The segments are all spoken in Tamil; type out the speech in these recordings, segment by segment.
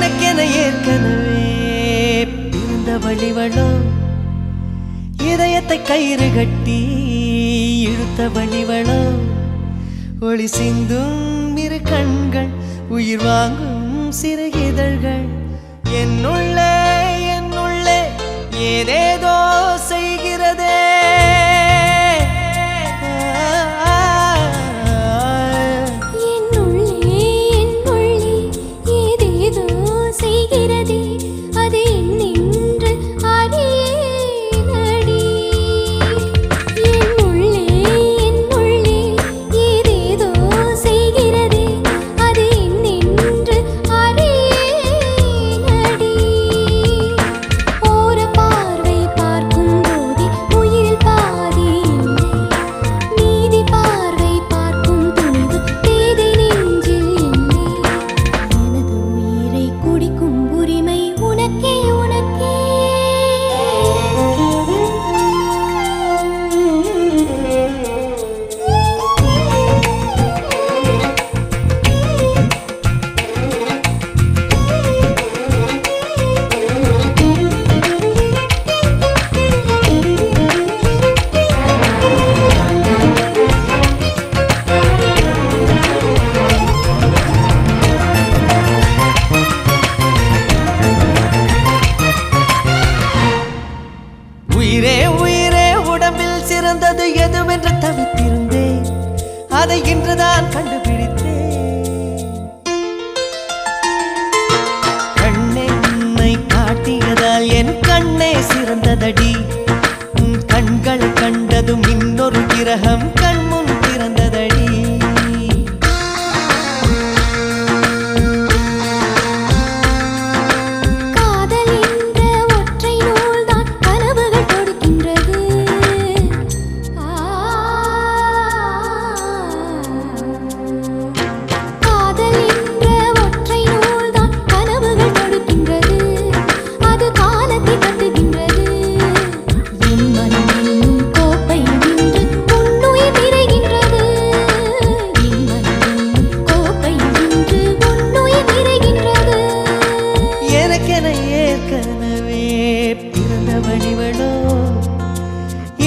எனக்கென ஏற்கனவே பிறந்த வழிவளோ இதயத்தை கயிறு கட்டி இழுத்த வழிவளோ ஒளி சிந்தும் இரு கண்கள் உயிர் வாங்கும் சிறு இதழ்கள் என்னுள்ளே ஏதேதோ செய்கிறதே சிறந்தது எதுவென்று தவித்திருந்தேன் அதை இன்றுதான் கண்டுபிடித்தேன் கண்ணென்னை காட்டியதால் என் கண்ணே சிறந்ததடி உன் கண்களை கண்டதும் இன்னொரு கிரகம் கண்முன் பிறந்ததடி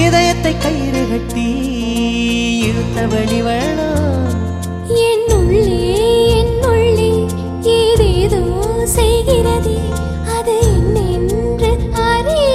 இதயத்தை கயிறு கட்டி இழுத்த வழிவளோ என்னுள்ளே ஏதேதோ செய்கிறதே அது என்னென்று அறியேனடி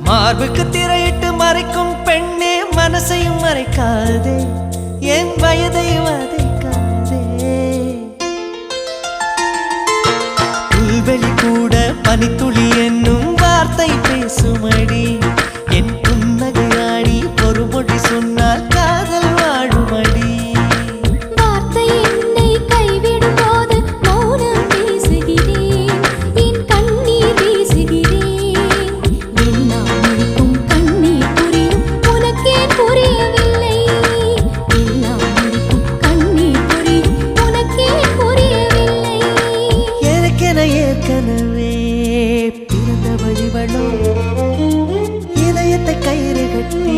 மார்புக்கு திரையிட்டு மறைக்கும் பெண்ணே மனசையும் மறைக்காதே என் வயதை வதைக்காதே புல்வெளி கூட பனித்துளி என்னும் வார்த்தை பேசுமடி என் புன்னகையாடி ஒரு மொழி சொன்னால் காதல் வாழுமடி ஏற்கனவே பிறந்த வழிவளோ இதயத்தை கயிறு கட்டி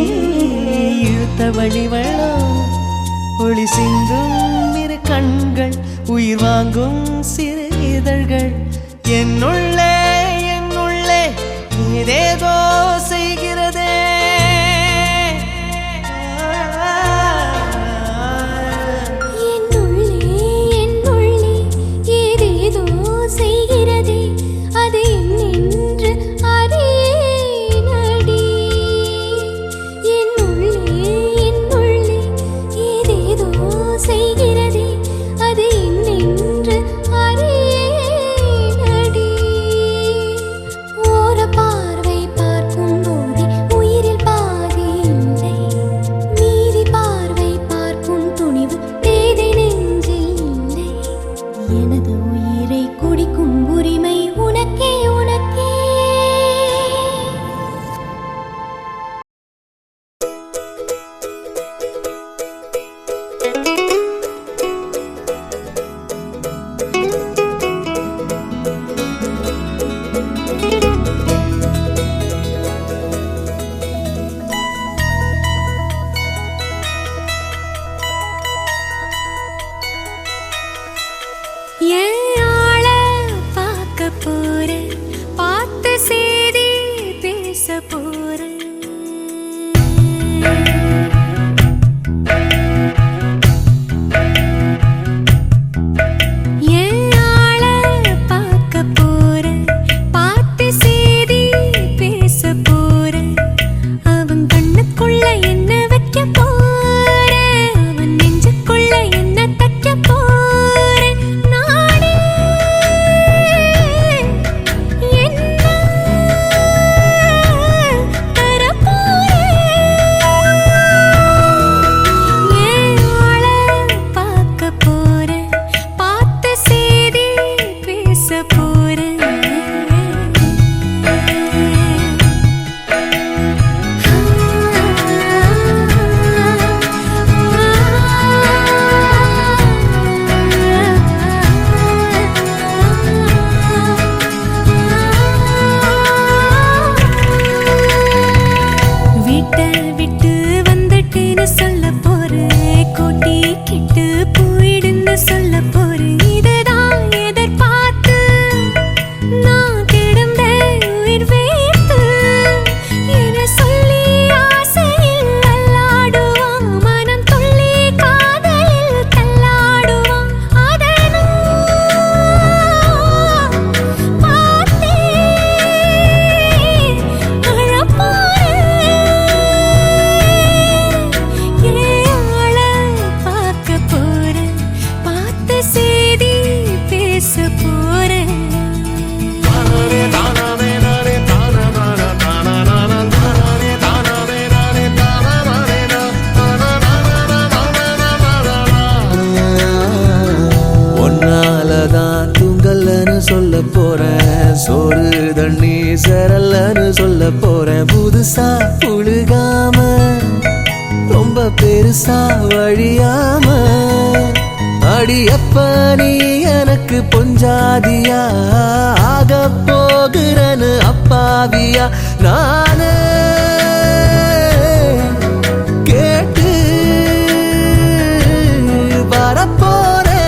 இழுத்த வழிவளோ ஒளி சிந்தும் இரு கண்கள் உயிர் வாங்கும் சிறு இதழ்கள் என்னுள்ளே ஏதேதோ செய்கிறதே செய்கிறதே அது என்னென்று அறியேனடி முழுசா புழுகாம ரொம்ப பெருசா வழியாம அடியப்ப நீ எனக்கு பொஞ்சாதியா ஆக போகிறன்னு அப்பாவியா நானே கேட்டு வரப்போறேன்.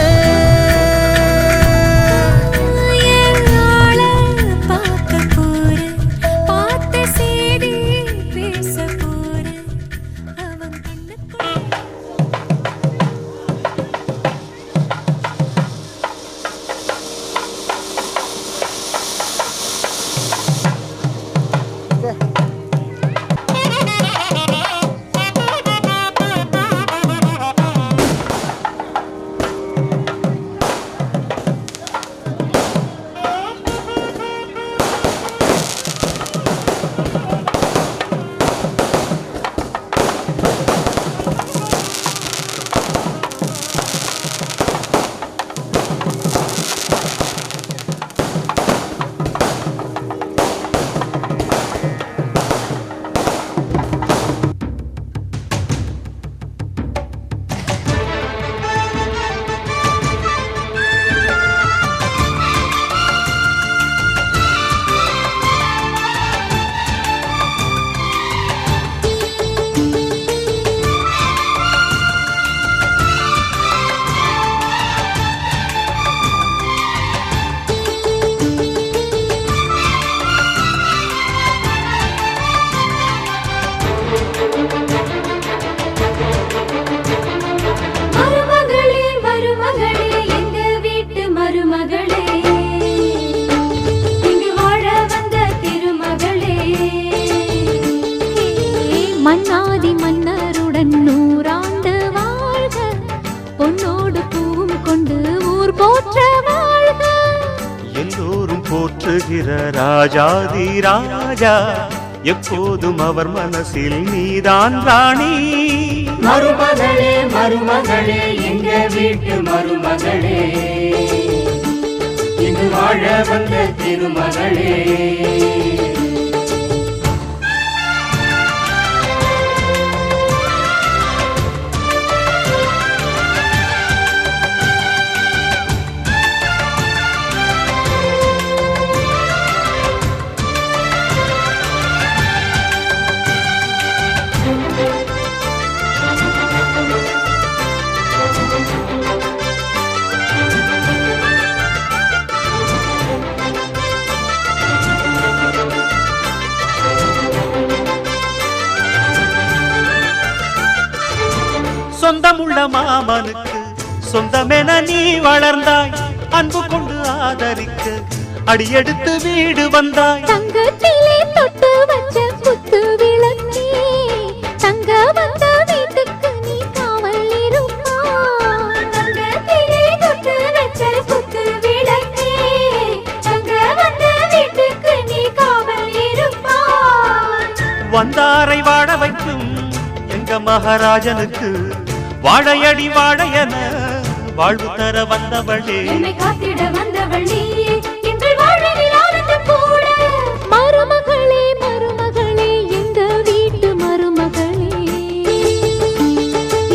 மன்னாதி மன்னருடன் நூறாண்டு வாழ்க பொன்னோடு பூவும் கொண்டு ஊர் போற்ற வாழ்க. எல்லோரும் போற்றுகிற ராஜாதி ராஜா எப்போதும் அவர் மனசில் நீதான் ராணி. மருமகளே மருமகளே எங்க வீட்டு மருமகளே இங்கு வாழ வந்த திருமகளே. சொந்தமுள்ள மாமனுக்கு சொந்தமென நீ வளர்ந்தாய், அன்பு கொண்டு ஆதரிக்க அடியெடுத்து வீடு வந்தாய். தங்கத்திலே தொட்டு வச்ச குத்து விளக்கே தங்க வந்த வீட்டுக்கு நீ காவல் இருப்பாய். தங்கத்திலே தொட்டு வச்ச குத்து விளக்கே தங்க வந்த வீட்டுக்கு நீ காவல் இருப்பாய். வந்தாரை வாழ வைக்கும் எங்க மகாராஜனுக்கு வாழையடி வாழையன வாழ்வு தர வந்தவளே. என்னை காத்திட வந்தவள் நீயே எங்கள் வாழ்வில் ஆனந்தம் கூட. மருமகளே மருமகளே எங்க வீட்டு மருமகளே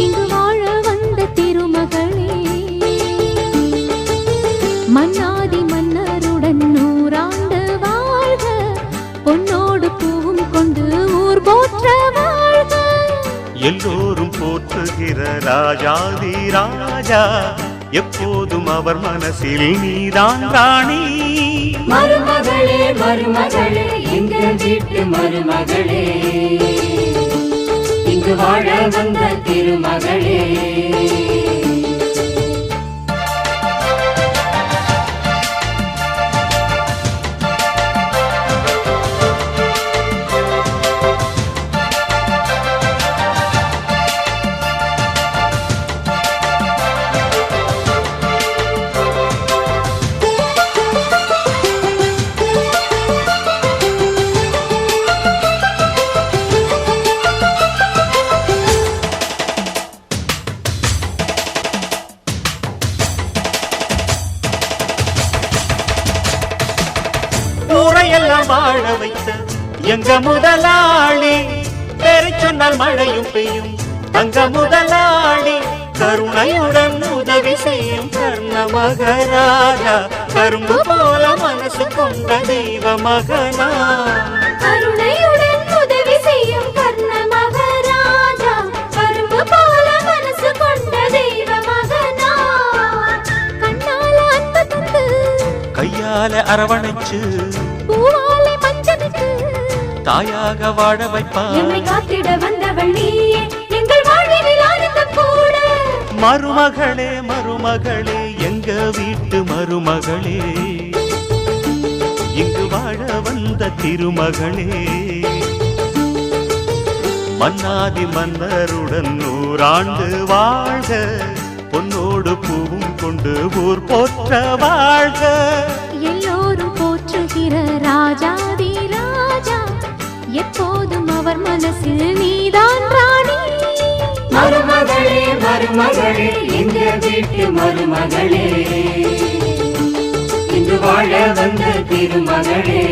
இங்கு வாழ வந்த திருமகளே. மன்னாதி மன்னருடன் நூறாண்டு வாழ்க பொன்னோடு பூவும் கொண்டு ஊர் போற்ற வாழ்க. எல்லோரும் போற்றுகிற ராஜாதி ராஜா எப்போதும் அவர் மனசில் நீதான் ராணி. மருமகளே மருமகளே எங்க வீட்டு மருமகளே இங்கு வாழ வந்த திருமகளே. எங்க முதலாளி பேரை சொன்னால் மழையும் பெய்யும் தங்க முதலாளி கருணையுடன் உதவி செய்யும் கர்ண மகராஜா கரும்பு போல மனசு கொண்ட தெய்வ மகனா கருணையுடன் உதவி செய்யும் கர்ண மகராஜா கரும்பு போல மனசு கொண்ட தெய்வ மகனா கண்ணால அன்பு தந்து கையால அரவணைச்சு பூவாலை மஞ்சமிட்டு தாயாக வாழ வைப்பார் என்னை காத்திட வந்தவள் நீயே எங்கள் வாழ்வில் ஆனந்தம் கூட மருமகளே மருமகளே எங்க வீட்டு மருமகளே இங்கு வாழ வந்த திருமகளே மன்னாதி மன்னருடன் 100 ஆண்டு வாழ்க பொன்னோடு பூவும் கொண்டு ஊர் போற்ற வாழ்க எல்லோரும் போற்றுகிற ராஜாதி ராஜா எப்போதும் அவர் மனசில் நீதான் ராணி மருமகளே மருமகளே எங்க வீட்டு மருமகளே இங்கு வாழ வந்த திருமகளே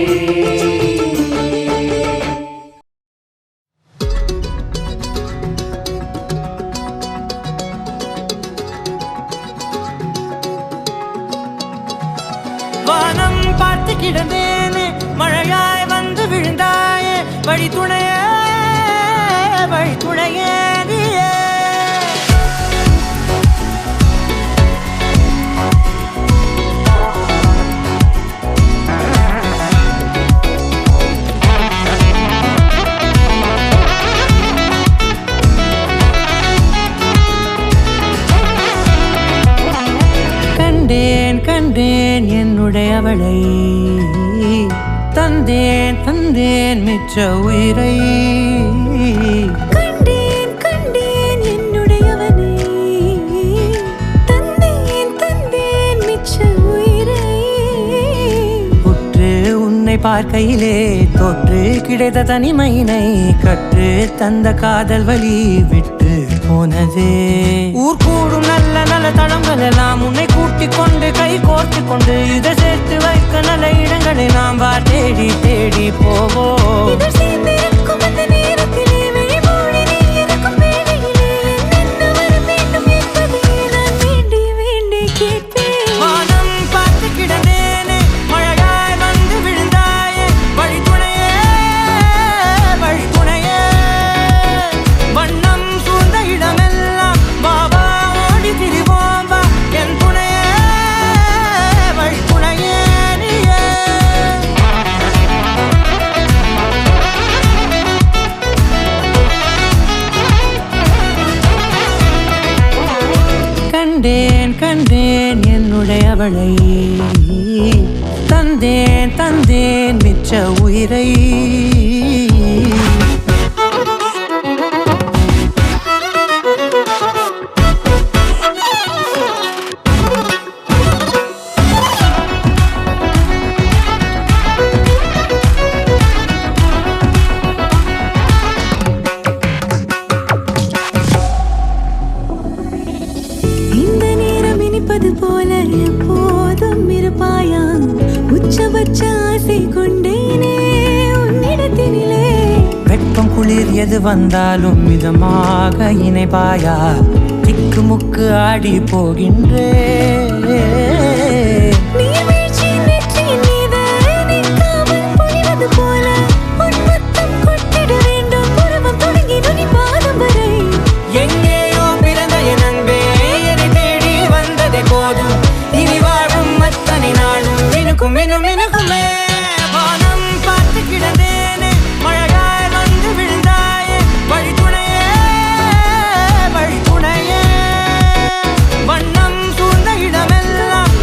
வானம் பார்த்து கிடந்தேனே மழையாய் வந்து விழுந்தாயே வழி துணையே நீயே கண்டேன் கண்டேன் என்னுடையவளை தந்தேன் தந்தேன் மிச்ச உயிரை கண்டேன் கண்டேன் என்னுடையவனை தந்தேன் தந்தேன் மிச்ச உயிரை உற்று உன்னை பார்க்கையிலே தொற்று கிடைத்த தனிமையினை கற்று தந்த காதல் வழி விட்டு போனதே ஊர் கூடும் நல்ல நல்ல தளங்கள் எல்லாம் உன்னை கூட்டிக் கொண்டு கை கோர்த்து கொண்டு இதை சேர்த்து வைக்க நல்ல இடங்களை நாம் வா தேடி தேடி போவோம் இதழ் சேர்ந்திருக்கும் அந்த நேரத்திலே விழிமூடி நீ இருக்கும் வேளையிலே என்னென்ன வர வேண்டும் என்பதை நான் வேண்டி வேண்டி கேட்பேன் வானம் பார்த்து கிடந்தேனே மழையாய் வந்து விழுந்தாயே வழி துணையே வண்ணம் சூழ்ந்த இடமெல்லாம் பாபா ஓடி திரிவோம் வா என் துணையே வழி துணையே நீயே கண்டேன் கண்டேன் என்னுடையவளை தந்தேன் தந்தேன் மிச்ச உயிரை இந்த நேரம் இனிப்பது போல எப்போதும் இருப்பாயா உச்சபட்ச ஆசை கொண்டேனே உன்னிடத்தினிலே வெப்பம் குளிர் எது வந்தாலும் மிதமாக இணைப்பாயா திக்கு முக்கு ஆடி போகின்றே நீர்வீழ்ச்சியின் நெற்றியின் மீது நிற்காமல் பொழிவது போல உன் முத்தம் கொட்டிட வேண்டும் உருவம் தொடங்கி நுனி பாதம் வரை எங்கேயோ பிறந்த என் அன்பே என்னை தேடி வந்ததே போதும் இனி வாழும் அத்தனை நாளும் மினுக்கும் மினுக்குமே வானம் பார்த்து கிடந்தேனே மழையாய் வந்து விழுந்தாயே வழி துணையே வண்ணம் சூழ்ந்த இடமெல்லாம்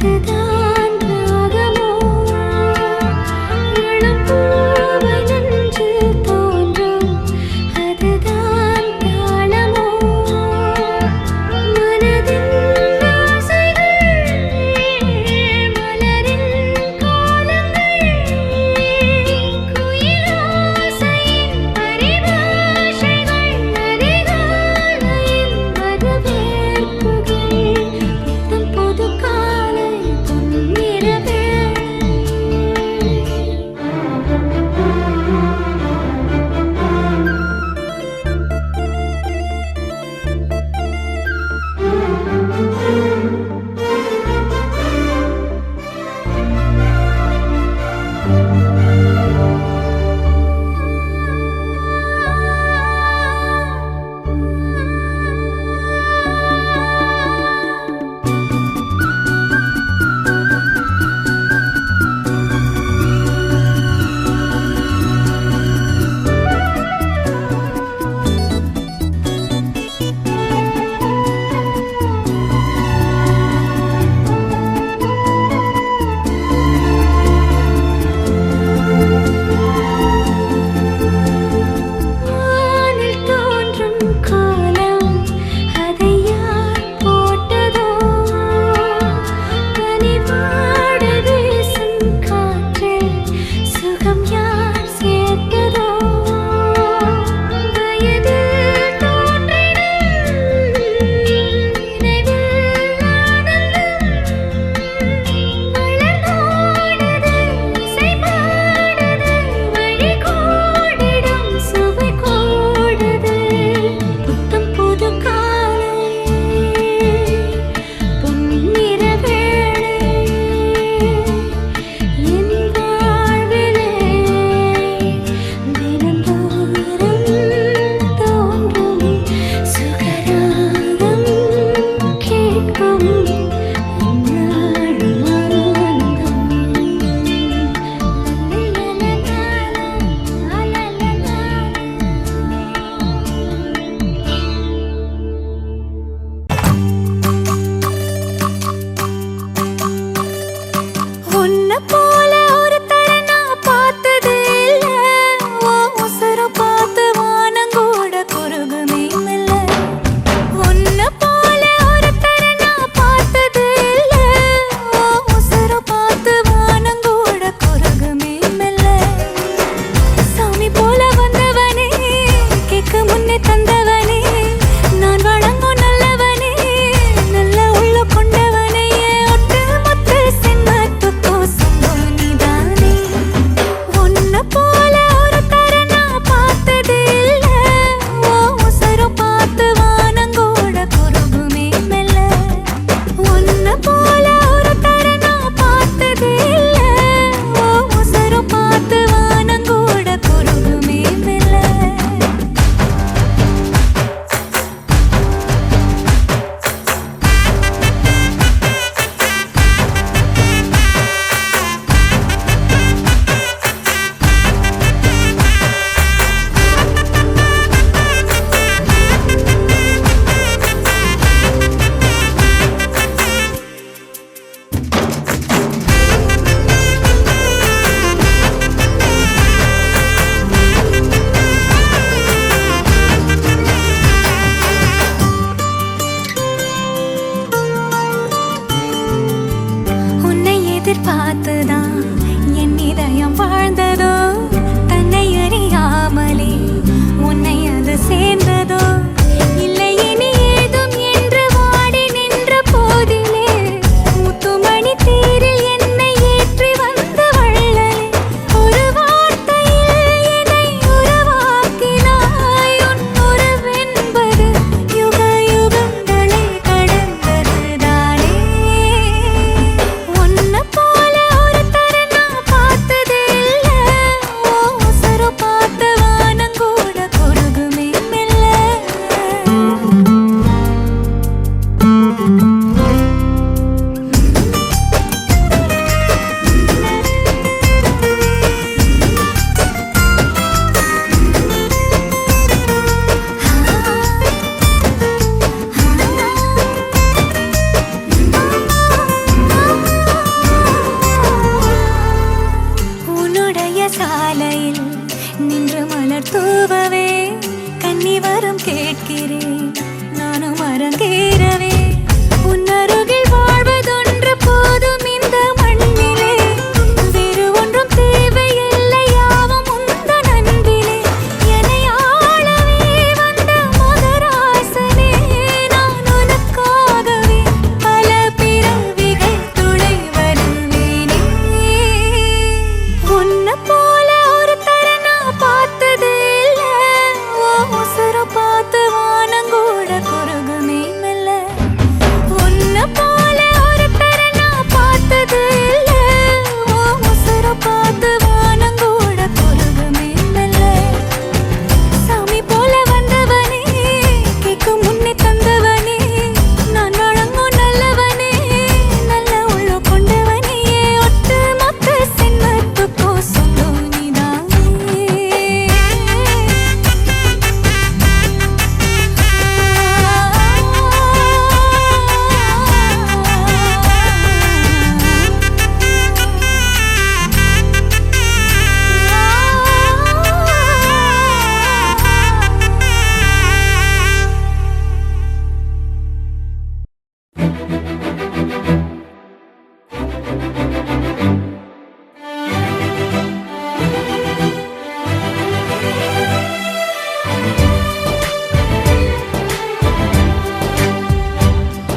அதுதான் ராகமோ இளம் பூவை நெஞ்சு தோன்றும் அதுதான் தாளமோ மனதின் ஆசைகள் மலரின் கோலங்கள் குயிலாசையின் பரிபாஷைகள் அதிகாலையின் வரவேற்புகள் புத்தம் புது காலை பொன்னிறவே வானில் தோன்றும் கோலம் அதை யார் போட்டதோ பனிவாட வீசும் காற்றில் சுகம் யார் சேர்த்ததோ வயதில் தோன்றிடும் நினைவில் ஆனந்தம் வளர்ந்தோடுது இசை பாடுது வழி கூடிடும் சுவை கூடுது புத்தம் புது காலை பொன்னிற வேளை என் வாழ்விலே தினந்தோறும் தோன்றும் சுகராகம் கேட்கும் நாடும் உன்னை போல ஒருத்தரை நான் பார்த்தது இல்ல உன் உசுரை பார்த்து வானங்கூட குறுகுமே இல்ல உன்னை போல ஒருத்தரை நான் பார்த்தது இல்ல உன் உசுரை பார்த்து வானங்கூட குறுகுமே இல்ல சாமி போல வந்தவனே கேட்க முன்னே தந்தவனே நான் வழங்கும் நல்லவனே நல்ல உள்ள கொண்டவனே ஒட்டு மொத்த சின்மத்துக்கோ சொந்தம் நீதானே உன்னை போல ஒருத்தரை நான் பார்த்தது இல்ல உன் உசுரை பார்த்து வானங்கூட குறுகுமே மெல்ல உன்னை போல ஒருத்தரை நான் பார்த்தது இல்ல உன் உசுரை பார்த்து வானங்கூட குறுகுமே மெல்ல உன்னை எதிர்பார்த்துதான் என் இதயம் வாழ்ந்ததோ தன்னை அறியாமலே உன்னை அது சேர்ந்ததோ இல்லை இனி ஏதும் என்று வாடி நின்ற போதிலே முத்துமணி தேரில் என்னை ஏற்றி வந்த வள்ளலே ஒரு வார்த்தையில் என்னை உருவாக்கினாய் உன் உறவென்பது யுக யுகங்களை கடந்ததுதானே உன்னை போல ஒருத்தரை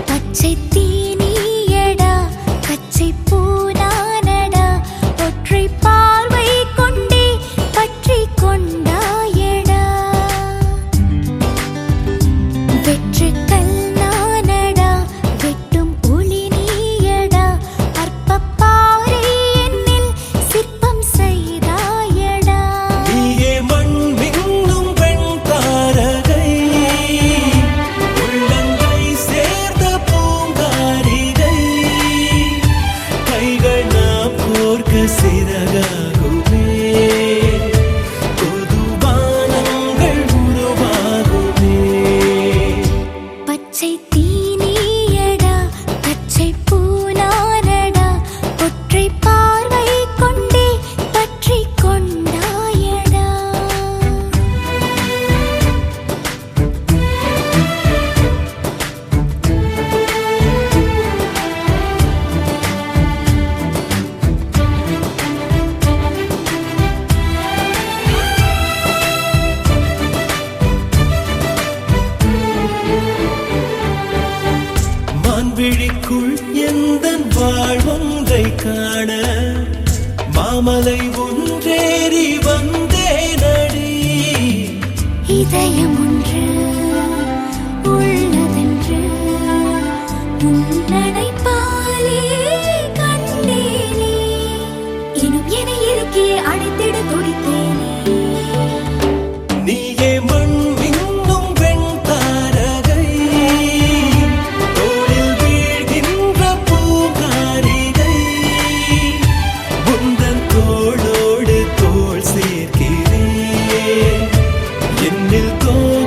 பச்சை தீனியடா பச்சை பூனானடா ஒற்றை பார்வை கொண்டே பற்றி கொண்டாயடா வெற்று கல்லானடா வெட்டும் ஒளி நீயடா அற்பப்பாறை என்னில் சிற்பம் செய்தாயடா நீயே மண் மின்னும் பெண் தாரகை உள்ளங்கை சேர்ந்த பூங்காரிகை கைகள் நாம் கோர்க்க சிறகாகுமே புதுவானங்கள் உருவாகுமே பச்சை தீனியடா பச்சை பூனானடா ஒற்றை பார்வை கொண்டே பற்றி கொண்டாயடா மான்விழிக்குள் எந்தன் வாழ்வொன்றை காண மாமலை ஒன்றேறி வந்தேனடி இதயம் ஒன்று உள்ளதென்று உன்னடை பாலே கண்டேனே இனும் என இருக்கே அழைத்திட துடித்தேனே நீயே மண் மின்னும் பெண் தாரகை தோளில் வீழ்கின்ற பூங்காரிகை உந்தன் தோளோடு தோள் சேர்க்கிறேன் என்னில் தோல்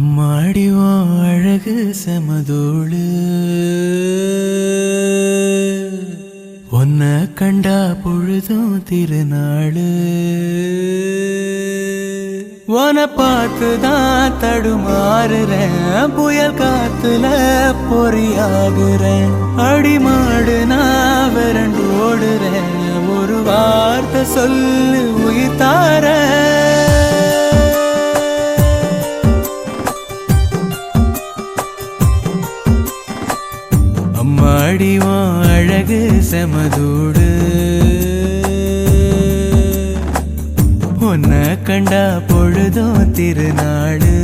அம்மாடி உன் அழகு செமதோளு உன்னை கண்டா பொழுதும் திருநாளு உன்னை பார்த்துதான் தடுமாறுறேன் புயல் காத்துல பொறியாகுறேன் அடிமாடு நான் விரண்டு ஓடுறேன் ஒரு வார்த்தை சொல்லு உயிர் தார அம்மாடி உன் அழகு செமதோடு உன்னை கண்டா பொழுதும் திருநாளு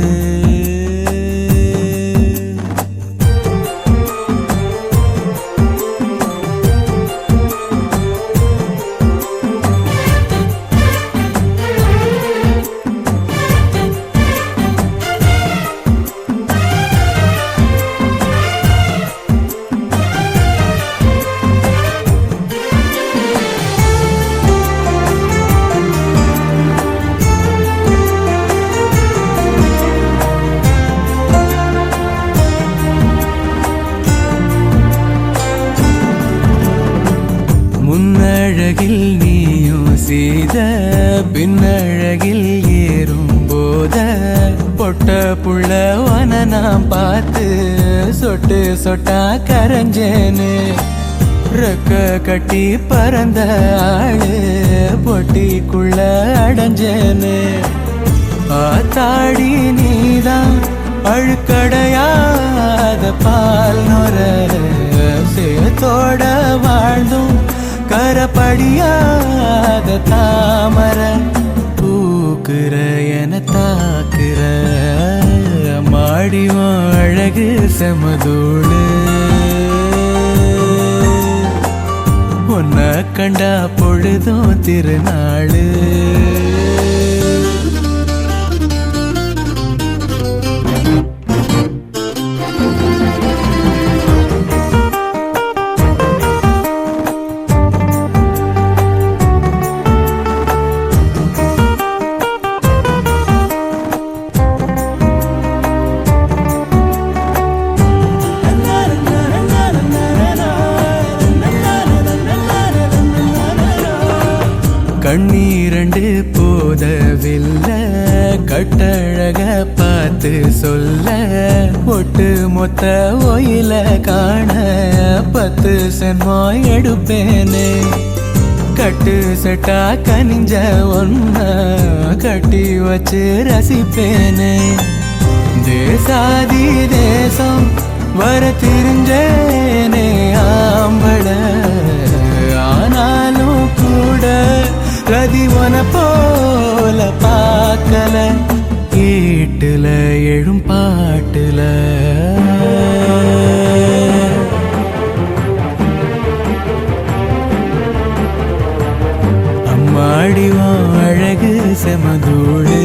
முன்னழகில் நீயும் செய்த பின்னழகில் ஏறும் போத பொட்ட புள்ளவன நான் பார்த்து சொட்டு சொட்டா கரைஞ்சேன்னு ரெக்க கட்டி பறந்த ஆளு பொட்டிக்குள்ள அடைஞ்சேன்னு ஆத்தாடி நீதான் அழுக்கடையாத பால் நொர சேத்தோட வாழ்ந்தும் கரப்படியாத தாமர பூக்குற என தாக்குற மாடியும் அழகு செமதோடு உன்னை கண்டா பொழுதும் திருநாளு கண்ணீரண்டு போதவில்லை கட்டழக பார்த்து சொல்ல ஒட்டு மொத்த ஒயில காண 10 சென்மோ எடுப்பேனே கட்டு செட்டா கனிஞ்ச ஒன்ன கட்டி வச்சு ரசிப்பேனே தேசாதி தேசம் வர தெரிஞ்சேனே ஆம்பள ஆனாலும் கூட ரதிவன போல பார்க்கல கேட்டுல எழும் பாட்டுல அம்மாடிவான் அழகு செமதோடு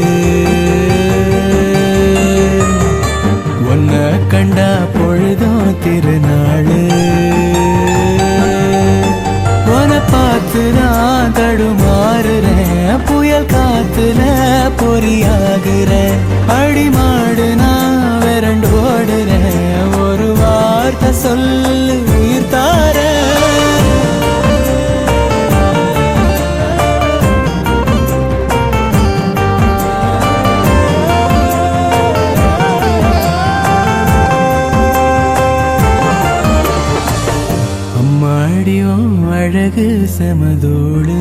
உன்னை கண்டா பொழுதும் திருநாளு உன்னை பார்த்துதான் தடுமாறுறேன் புயல் காத்துல பொறியாகுறேன் அடிமாடு நான் விரண்டு ஓடுறேன் ஒரு வார்த்தை சொல்லு உயிர் தார அம்மாடியும் அழகு செமதோடு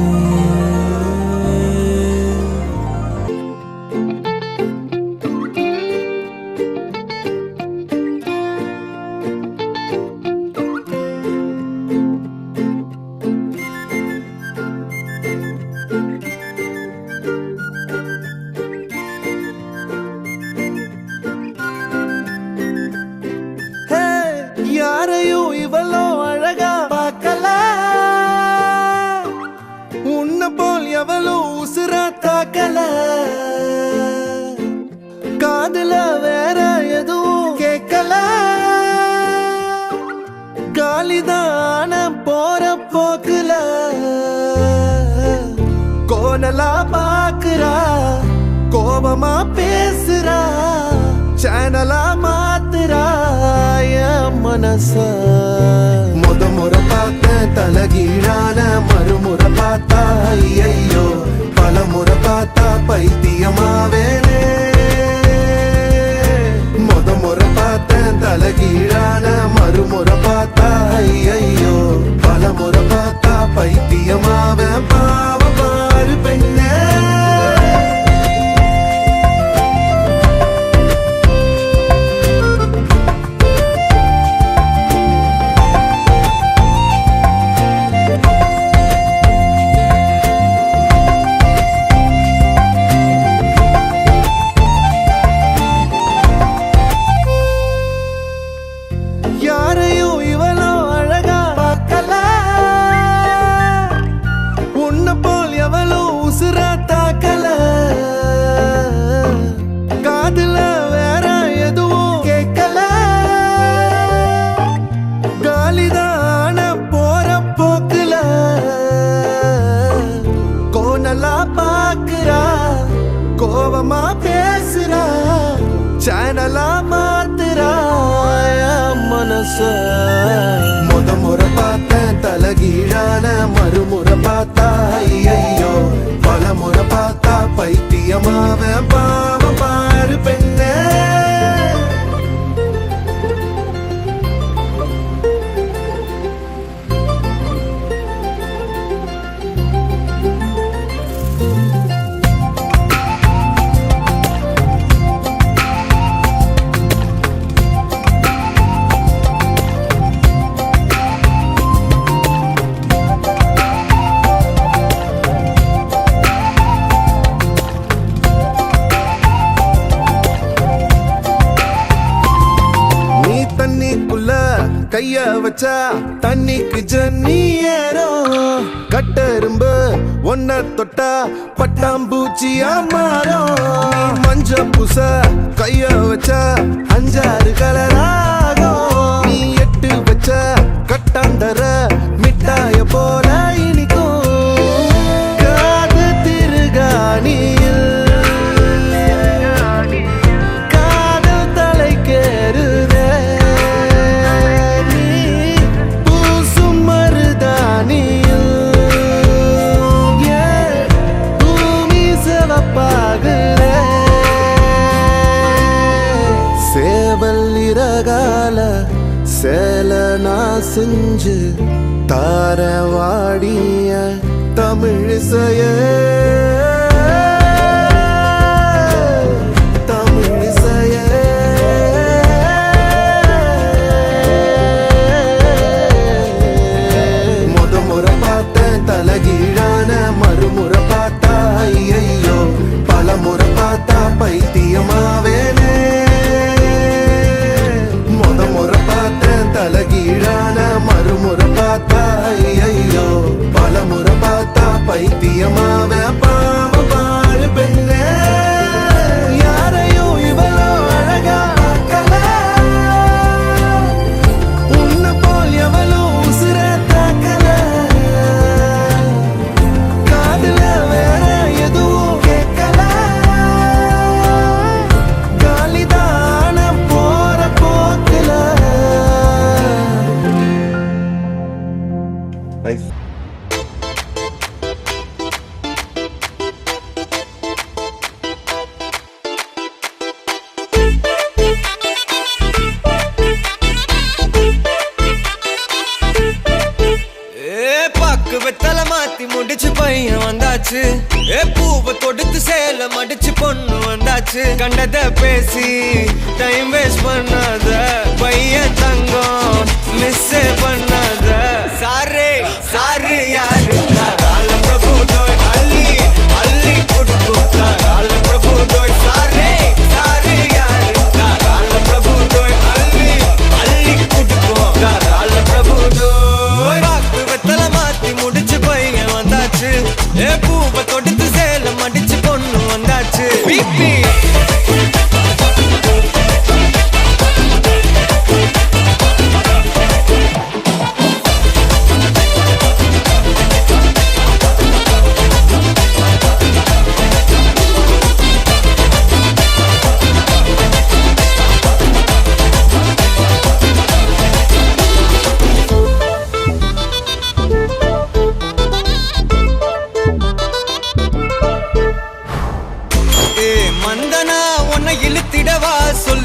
யாரையும் இவளோ அழகா பார்க்கல உன்ன போல் எவளோ உசுரா தாக்கல காதுல வேற எதுவும் கேட்கல காலிதான போற போக்குல கோணலா பாக்குறா கோபமா பேசுறா சேனலா மாத்துறாய மனச முறை பார்த்த தலகீழான மறுமுறை பார்த்தா ஐயோ பல முறை பார்த்தா பைத்தியமாவேனே முறை பார்த்த தலகீழான மறுமுறை பார்த்தா ஐயோ பல முறை பார்த்தா பைத்தியமாவே பாவ பாரு பெண்ணே கோவமா பேசுறா சேனலா மாத்துறா மனச முறை பார்த்த தலகீழான மறுமுறை பார்த்தா ஐயோ பல முறை பார்த்தா பைத்தியமாவ பாவ பாரு பெண்ணே கைய வச்சா தண்ணிக்கு ஜன்னி ஏறும் கட்டெரும்பு ஒன்ன தொட்டா பட்டாம்பூச்சியா மாறும் மஞ்ச பூச கைய வச்சா 5-6 கலராகும் நீ எட்டு வச்ச கட்டாந்தர மிட்டாய போல இனிக்கும் காது திருகாணியில் காதல் தலைக்கேறுதே சேல நான் செஞ்சு தாரவாடிய தமிழிசைய தமிழிசைய முறை பார்த்த தலகீழான மறுமுறை பார்த்தா ஐயோ பல முறை பார்த்தா பைத்தியமாவேனே தலகீழான மறுமுறை பார்த்தா ஐயோ பல முறை பார்த்தா பைத்தியமாவ பாவ பாரு பெண்ணே யாரையும் இவளோ அழகா ஆக்கல உன்னை போல் எவளோ உசுர தாக்கல காதுல வேற எதுவும் கேட்கல காலிதான போற போக்குல Nice. முடிச்சு பையன் வந்தாச்சு பூவை தொடுத்து சேல மடிச்சு பொண்ணு வந்தாச்சு கண்டத பேசி டைம் வேஸ்ட் பண்ணாத பையன் தங்கம் மிஸ் பண்ணாத சாரே சாரு யாரு பிரபு தோய் அள்ளி அள்ளி கொடுத்தா பிரபு தோய் சாரே சாரு யாரு பிரபு தோய் அள்ளி அள்ளி கொடுத்தா பிரபு தோய் வாக்கு வெத்தல மாத்தி முடிச்சு பையன் வந்தாச்சு பூவை தொடுத்து சேல மடிச்சு பொண்ணு வந்தாச்சு பிபி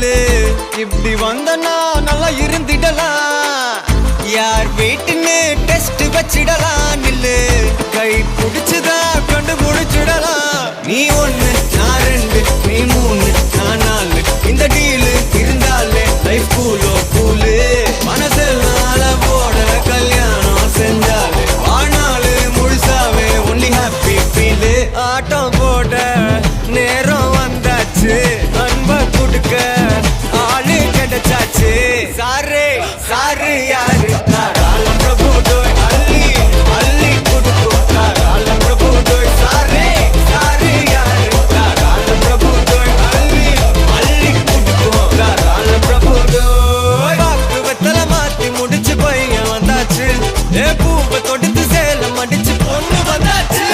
நில்லு இப்படி வந்தனா நல்லா இருந்திடலாம் யார் வீட்டுன்னு டெஸ்ட் வச்சிடலாம் நில்லு கை பிடிச்சுதா கண்டு முடிச்சிடலாம் நீ ஒண்ணு நான் ரெண்டு நீ மூணு நான் நாலு இந்த டீலு இருந்தாலே லைஃப் கூலோ கூலு மனசெல்லாம் போட கல்யாணம் செஞ்சாலே ஆனாலு முழுசாவே ஒன்லி ஹாப்பி ஃபீலு ஆட்டம் போட நேரம் வந்தாச்சு அன்பை கொடுக்க ஆளு கிடைச்சாச்சு சாரு சாரு யாரு தாராளம் பிரபு டோய் அள்ளி அள்ளி கொடுக்கும் தாராளம் பிரபு டோய் சாரு சாரு யாரு தாராளம் பிரபு டோய் அள்ளி அள்ளி கொடுக்கும் தாராளம் பிரபு டோய் பாக்கு வெத்தல மாத்தி முடிச்சு பையன் வந்தாச்சு பூவை தொடுத்து சேலம் அடிச்சு பொண்ணு வந்தாச்சு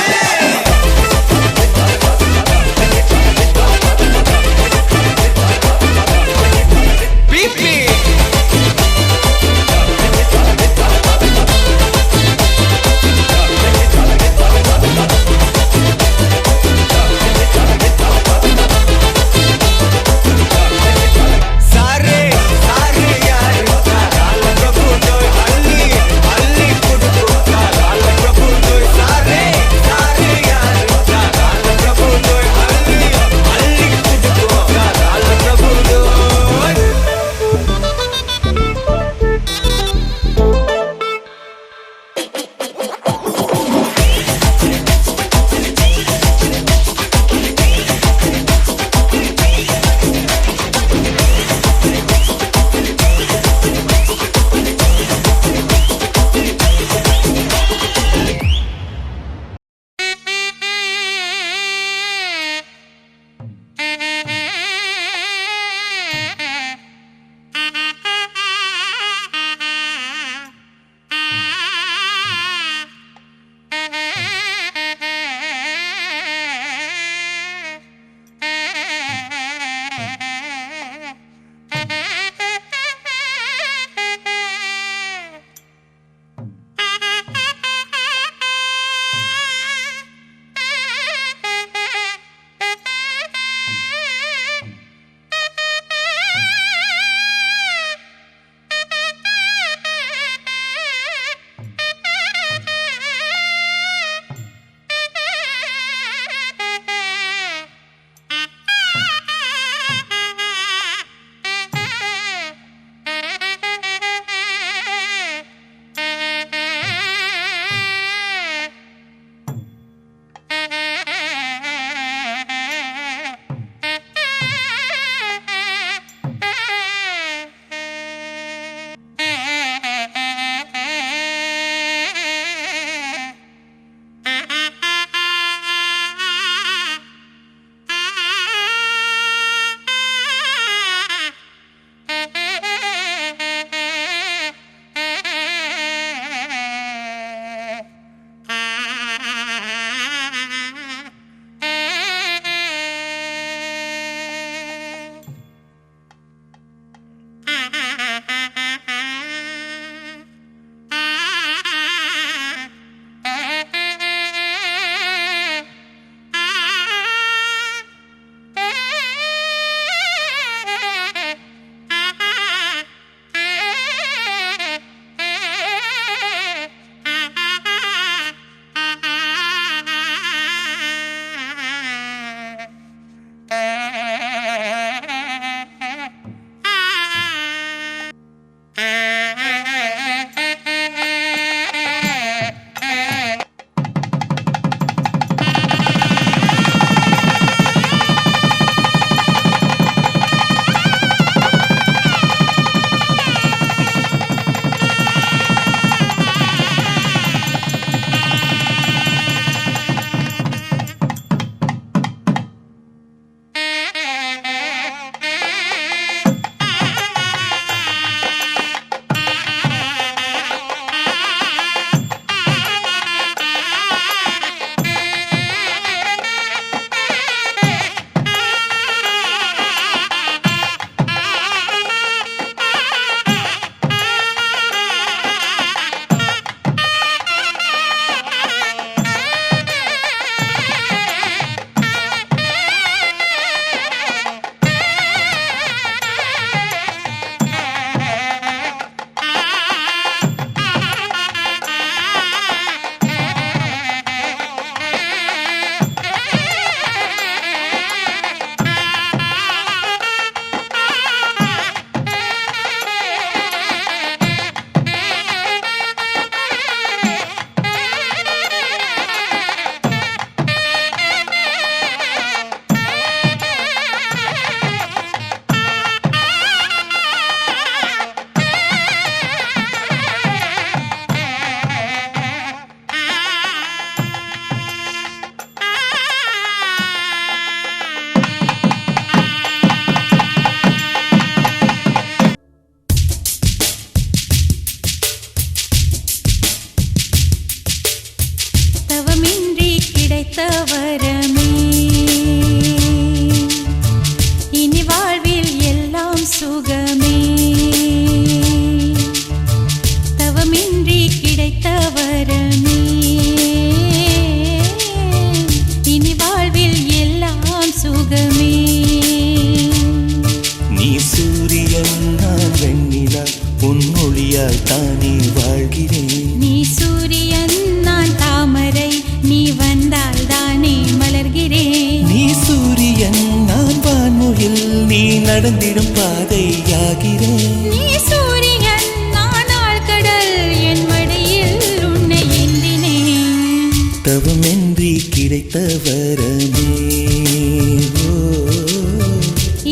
நடந்திடும் பாதையாகிறேன். நீ சூரியன் நானால் கடல் என் மடியில் உன்னை ஏந்தினேன். தவமின்றி கிடைத்த வரமே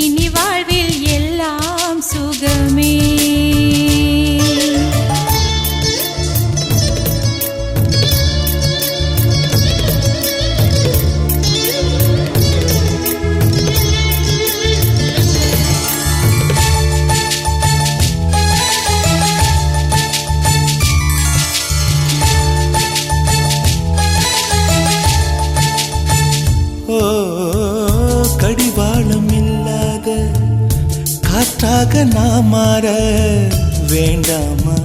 இனி வாழ்வில் எல்லாம் சுகமே. கடிவாளம் இல்லாத காற்றாக நான் மாற வேண்டாமா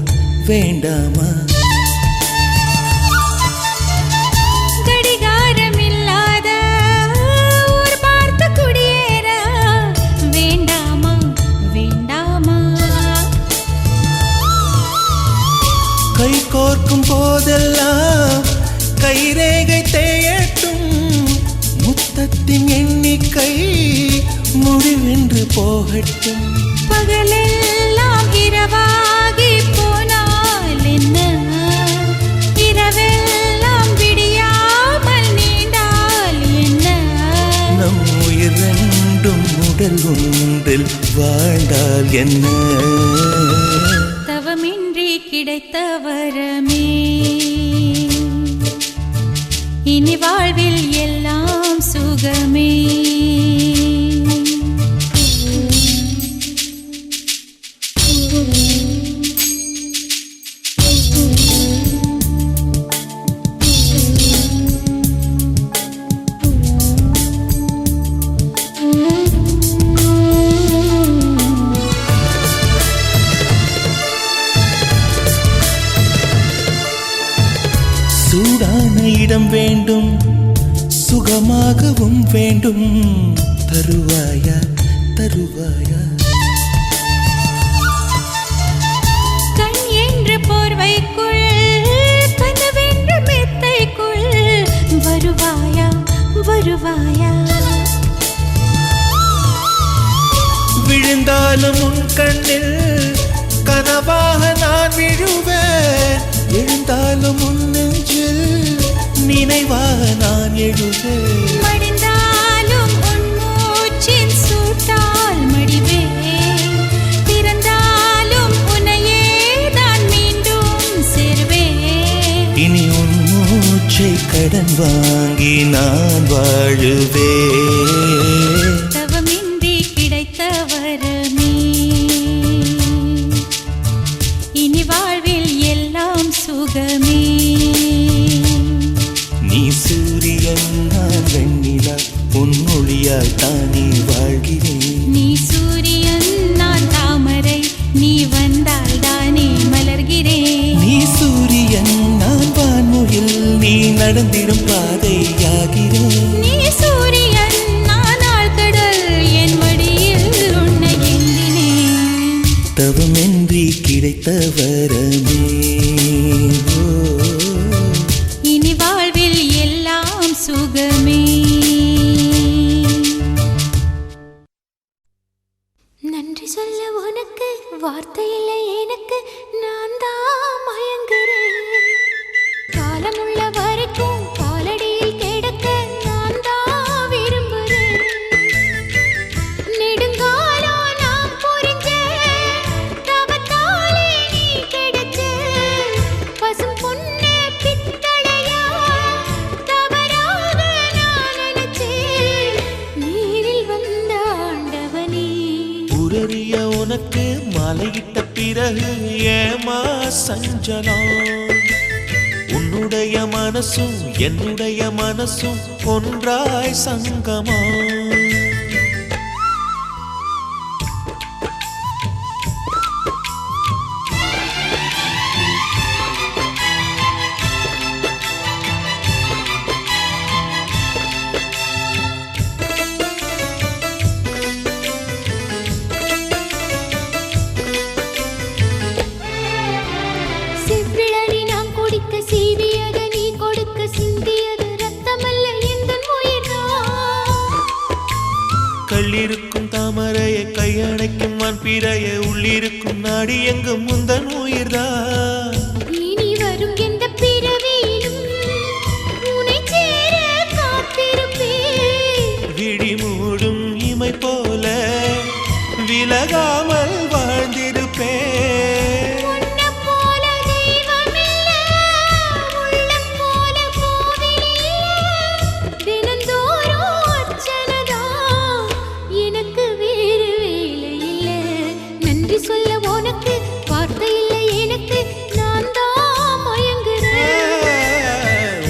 வேண்டாமா? கடிகாரம் இல்லாத ஊர் பார்த்து குடியேற வேண்டாமா வேண்டாமா? கை கோர்க்கும் போதெல்லாம் கைரேகை தேயட்டும். முத்தத்தின் எண்ணிக்கை முடிவென்று போகட்டும். பகலெல்லாம் இரவாகி போனால் என்ன? இரவெல்லாம் விடியாமல் நீண்டால் என்ன? நம் உயிர் ரெண்டும் உடல் ஒன்றில் வாழ்ந்தால் என்ன? தவமின்றி கிடைத்த வரமே இனி வாழ்வில் எல்லாம் சுகமே. சூடான இடம் வேண்டும், சுகமாகவும் வேண்டும். தருவாயா தருவாயா? கண் என்ற போர்வைக்குள் கனவென்ற மெத்தைக்குள் வருவாயா வருவாயா? விழுந்தாலும் உன் கண்ணில் கனவாக நான் விழுவேன். எழுந்தாலும் உன் நெஞ்சில் நினைவாக நான் எழுவேன். மடிந்தாலும் உன் மூச்சின் சூட்டால் மடிவேன். பிறந்தாலும் உன்னையே நான் மீண்டும் சேர்வேன். இனி உன் மூச்சை கடன் வாங்கி நான் வாழுவேன். தவமின்றி கிடைத்த வரமே இனி வாழ்வில் எல்லாம் சுகமே. நீ சூரியன் நான் வெண்ணிலா, உன் மொழியால் தானே வாழ்கிறேன். நீ சூரியன் நான் தாமரை, நீ வந்தால் தானே மலர்கிறேன். நீ சூரியன் நான் வான்முகில், நீ நடந்திடும் பாதையாகிறேன். நீ சூரியன் நானால் கடல் என் மடியில் உன்னை ஏந்தினேன். தவமின்றி கிடைத்த வரமே இனி வாழ்வில் எல்லாம் சுகமே. நன்றி சொல்ல உனக்கு வார்த்தை இல்லை எனக்கு, நான் தான் மயங்குறேன். காலமுள்ள வரைக்கும் காலடியில் கிடக்க நான் தான் விரும்புறேன். நெடுங்காலம் நான் புரிஞ்ச தவத்தாலே நீ கிடைச்ச பசும் பொன்னே பித்தளையா தவறாக நான் நினைச்சேன். நீரில் வந்த ஆண்டவனே உரறிய உனக்கு மலையிட்ட பிறகு ஏமா சஞ்சலம்? உன்னுடைய மனசும் என்னுடைய மனசும் ஒன்றாய் சங்கமா? செவ்விழலி நான் குடிக்க சீவியது நீ கொடுக்க சிந்தியது ரத்தமல்ல எந்தன் உயிர்தான். மண்பிறைய உள்ளிருக்கும் நாடி எங்கும் முந்தன் உயிர்தான். இனி வரும் எந்த பிறவியிலும் உன்னை சேர காத்திருப்பேன். விழி மூடும் இமை போல விலகாமல் வாழ்ந்திருப்பேன். உன்னைப் போல தெய்வமில்ல, உள்ளம் போல கோவிலில்ல. தினந்தோறும் அர்ச்சனைதான், எனக்கு வேறு வேலை இல்ல. நன்றி சொல்ல உனக்கு வார்த்தை இல்லை எனக்கு, நான் தான் மயங்குறேன்.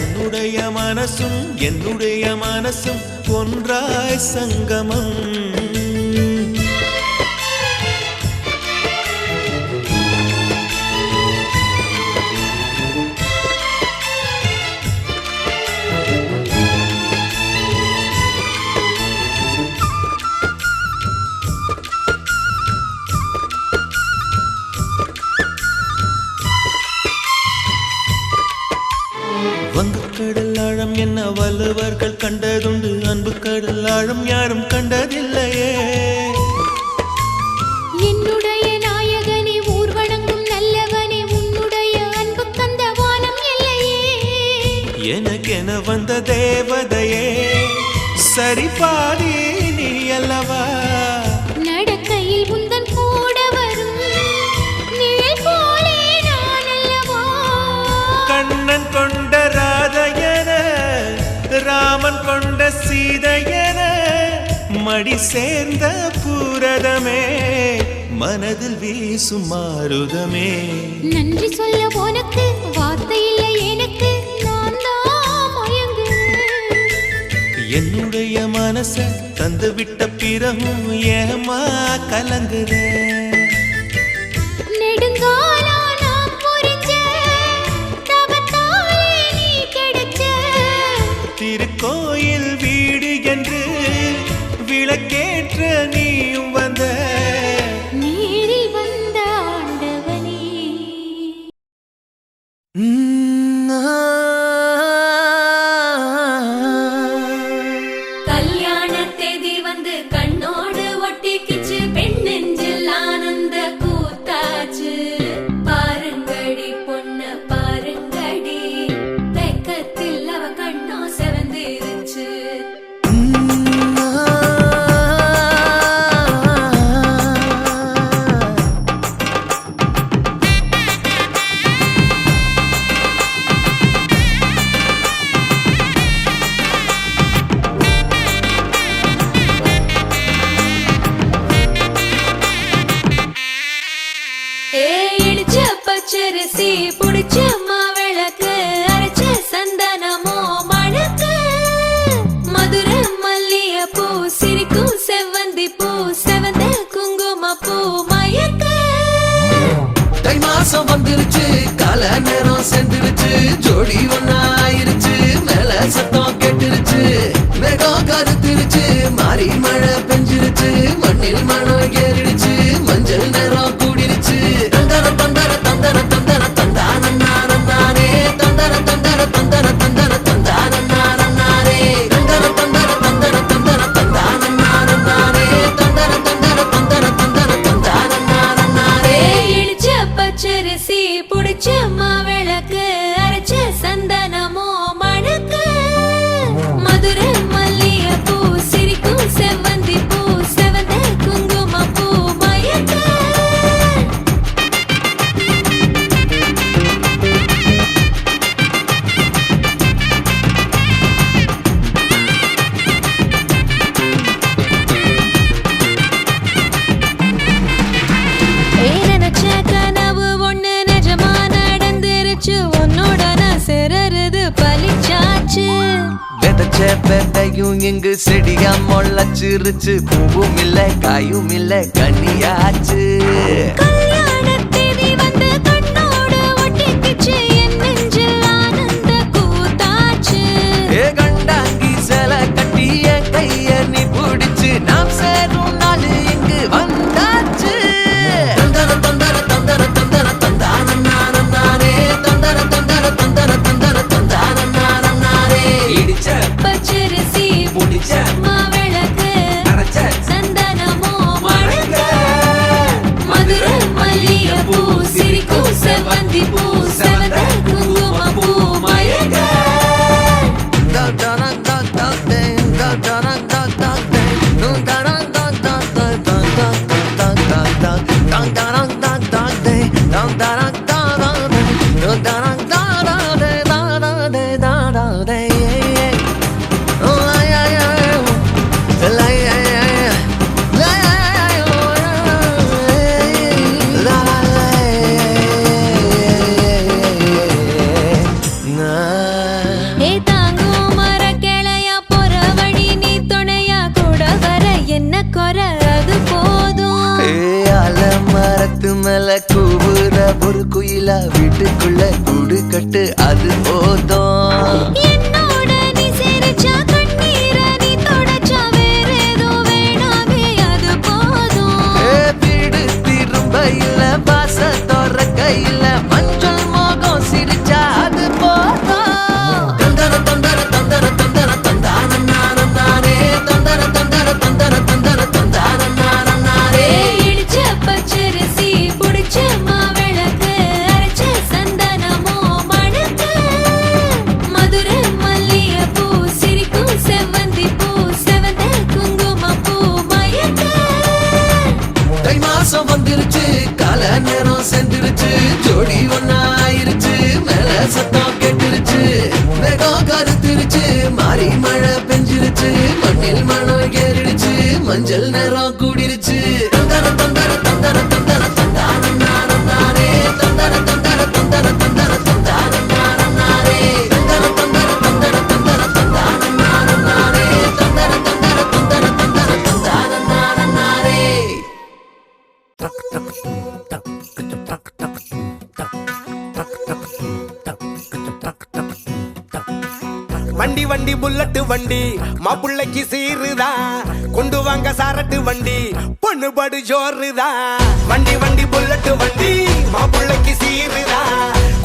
உன்னுடைய மனசும் என்னுடைய மனசும் ஒன்றாய் சங்கமம். வங்கக்கடல் ஆழம் என்ன வள்ளுவர்கள் கண்டதுண்டு, அன்பு கடல் ஆழம் யாரும் கண்டதில்லையே. என்னுடைய நாயகனே, ஊர் வணங்கும் நல்லவனே, உன்னுடைய அன்பு கந்த வானம் எல்லையே. எனக்கென வந்த தேவதையே சரி பாதி நீ அல்லவா. நடக்கையில் உந்தன் கூட வரும் நிழல் போலே நான் அல்லவா. கண்ணன் கொண்ட ராதையன ராமன் கொண்ட சீதையன மடி சேர்ந்த பூரதமே மனதில் வீசும் மாருதமே. நன்றி சொல்ல உனக்கு வார்த்தை இல்லை எனக்கு, நான் தான் மயங்குறேன். என்னுடைய மனச தந்து விட்ட பிறகும் ஏமா கலங்குற. நெடுங்காலா நான் புரிஞ்ச தவத்தாலே நீ கிடைச்ச. திருக்கோயில் வீடு என்று விளக்கேற்ற நீயும் வந்த. நீரில் வந்த ஆண்டவனே. கல்யாண தேதி வந்து கண்ணோடு ஒட்டிக்கிச்சு, பெண் நெஞ்சில் ஆனந்த கூத்தாச்சு. பாருங்கடி பொண்ண பாருங்கடி, வெக்கத்தில் அவ கண்ணோ செவந்திருச்சு. இடிச்ச பச்சரிசி புடிச்ச மாவிளக்கு, அரைச்ச சந்தனமோ மணக்கு. மதுர மல்லிய பூ சிரிக்கும் செவ்வந்தி பூ, செவந்த குங்கும பூ மயக்க. தை மாசம் வந்துருச்சு, கால நேரம் சென்றுருச்சு, ஜோடி ஒன்னாயிருச்சு, மேல சத்தம் கேட்டுருச்சு, மேகம் கருத்துருச்சு, மாறி மழை பெஞ்சிருச்சு, மண்ணில் மனம் ஏறிடுச்சு, மஞ்சள் நேரம் கூடிருச்சு. தந்தர தந்தர தந்தர தந்தர தந்தானே, தந்தர தந்தர தந்தர தந்தர தந்தானே, தந்தர தந்தர தந்தர தந்தர தந்தானே, தந்தர தந்தர தந்தர தந்தர தந்தானே. இடிச்ச பச்சரிசி புடிச்ச மாவிளக்கு, அரைச்ச சந்தனமோ மணக்கு. மதுர மல்லிய பூ சிரிக்கும் செவ்வந்தி பூ, செவந்த குங்கும பூ மயக்க. நினைச்ச கனவு ஒண்ணு நிஜமா நடந்துருச்சு, உன்னோட நான் சிறருது பலிச்சாச்சு. விதைச்ச விதையும் இங்கு செடியா முளைச்சிருச்சு, பூவும் இல்ல காயும் இல்ல கனியாச்சு. கல்யாண தேதி வந்து கண்ணோடு ஒட்டிக்கிச்சு, என் நெஞ்சில் ஆனந்த கூத்தாச்சு. ஏ கண்டாங்கி சில கட்டி என் கைய நீ பிடிச்சு, நாம் சேரும் நாள் இங்கு வந்தாச்சு. தந்தர தந்தர தந்தர தந்தர தந்தானே, தந்தர தந்தர தந்தர தந்தர தந்தானே. இடிச்ச பச்சரிசி முடிச்ச மாவிளக்கு, அரைச்ச சந்தனமோ மணக்க. ஏ தாங்கும் மரக்கிளையா போற வழி நீ துணையா கூட வர என்ன குறை அது போதும். மரத்து மேல கூவுற ஒரு குயிலா வீட்டுக்குள்ள கூடு கட்டு அது போதும். என்னோட நீ சிரிச்சா கண்ணீர நீ தொடச்சா வேற ஏதோ வேணாமே அது போதும். வீடு திரும்ப இல்ல பாச தோற கையில மஞ்சள் மோகம் சிரிச்சா அது போதும். தந்தர தந்தர தந்தர தந்தர தந்தான நானே தந்தர தந்தர தந்தர தந்தர தந்தான நானே. இடிச்ச பச்சரிசி புடிச்ச மாவிளக்கு அரைச்ச சந்தனமோ மணக்கு மதுர மல்லிகைப்பூ சிரிக்கும் செவ்வந்தி பூ செவந்த குங்குமப்பூ மயக்க. தை மாசம் வந்துருச்சு கால நேரம் சென்றுருச்சு ஜோடி ஒன்னா ஆயிருச்சு மேல சத்தம் கேட்டுருச்சு மேகம் கருத்துருச்சு மாறி மழை பெஞ்சிருச்சு மண்ணில் மணம் ஏறிடுச்சு மஞ்சள் நேரம் கூடிருச்சு. தந்தர தந்தர தந்தர தந்தர தந்தான நானே தந்தர தந்தர தந்தர தந்தர தந்தான நானே தந்தர தந்தர தந்தர தந்தர தந்தான நானே தந்தர தந்தர தந்தர தந்தர தந்தான நானே. வண்டி வண்டி புல்லட்டு வண்டி மாப்பிள்ளைக்கு சீருதா கொண்டு வாங்க சாரட்டு வண்டி பொண்ணு படு ஜோருதா. வண்டி வண்டி புல்லட்டு வண்டி மாப்பிள்ளைக்கு சீருதா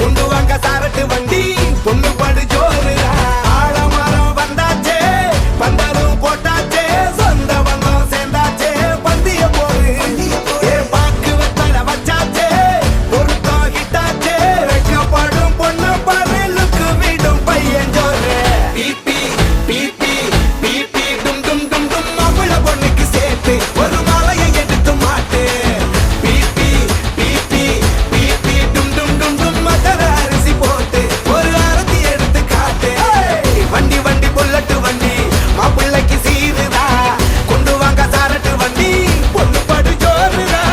கொண்டு வாங்க சாரட்டு வண்டி பொண்ணு படு ஜோருதா. ஆழமரம் வந்தாச்சே பந்தலும் போட்டாச்சே சொந்த பந்தம் சேர்ந்தாச்சே பந்திய போரு ஏ பாக்கு வெத்தல வச்சாச்சே பொருத்தம் ஹிட்டாச்சே வைக்கப்படும் பொண்ணு பரலுக்கு விடும் பையன் ஜோரு. பிபி பிபி பிபி டும் டும் டும் டும் மாப்பிள்ள பொண்ணுக்கு சேர்த்து ஒரு மாலையை எடுத்து மாட்டு. பிபி பிபி பிபி டும் டும் டும் டும் மதர அரிசி போட்டு ஒரு அரத்தி எடுத்து காட்டு. வண்டி வண்டி புல்லட்டு வண்டி மாப்பிள்ளைக்கு சீருதா கொண்டு வாங்க சாரட்டு வண்டி பொண்ணு படு ஜோருதா.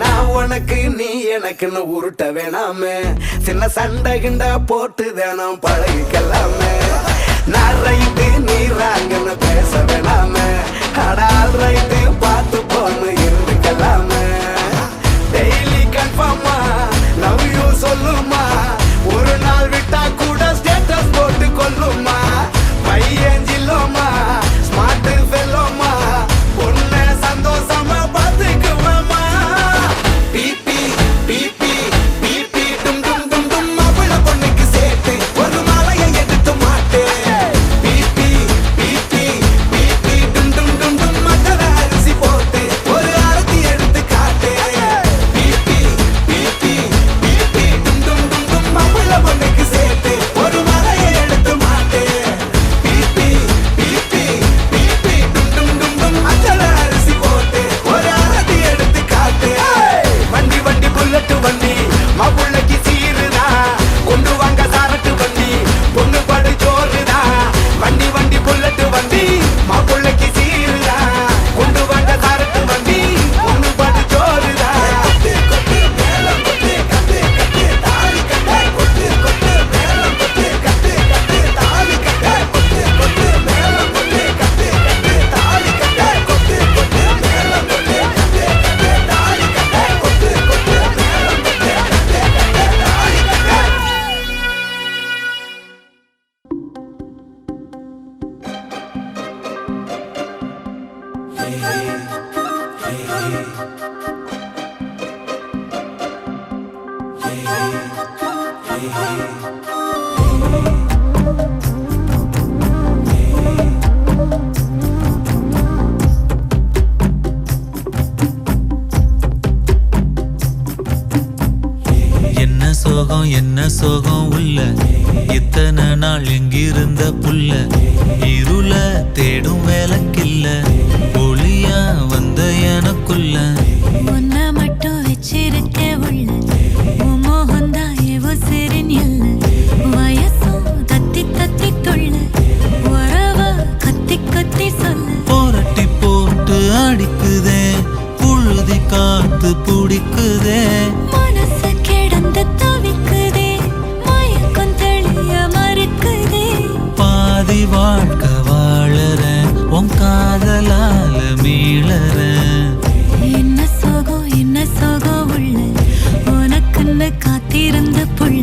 நான் உனக்கு நீ எனக்குன்னு உருட்ட வேணாமே சின்ன சண்டை கிண்ட போட்டு தினம் பழகிக்கலாமே. நான் ரைட்டு நீ ராங்கன்னு பேச வேணாமே அடால் ரைட்டு பார்த்து போன்னு இருந்துக்கலாமே. டெய்லி கன்ஃபார்மா லவ் யூ சொல்லுமா ஒரு நாள் விட்டா கூட ஸ்டேட்டஸ் போட்டு கொல்லுமா. பையன் ஜில்லோமா ஸ்மார்ட் ஃபெல்லோமா பொண்ணு சந்தோஷமா பார்த்துக்குவாமா. பிபி பிபி பிபி டும் டும் டும் டும் மாப்பிள்ள பொண்ணுக்கு சேர்த்து ஒரு மாலையை எடுத்து மாட்டு. பிபி பிபி பிபி டும் டும் டும் டும் மதர அரிசி போட்டு ஒரு அரத்தி எடுத்து என்ன சோகம் உள்ள இத்தனை நாள் எங்கிருந்த புள்ள இருள தேடும் வேலைக்கில்ல ஒளியா வந்த எனக்குள்ள உன்னை மட்டும் வச்சிருக்கே உள்ள உன் மோகந்தான் எவோ சிறின் எல்ல வயசும் தத்தி தத்தி துள்ள உறவ கத்தி கத்தி சொல்ல போரட்டி போட்டு அடிக்குதே புழுதி காத்து பிடிக்குதே மனசு கிடந்து தவிக்குதே மயக்கம் தெளிய மறுக்குதே பாதி வாழ்க்கை வாழறேன் உன் காதலால மீளறேன் என்ன சோகம் உள்ள உனக்குன்னு காத்திருந்த புள்ள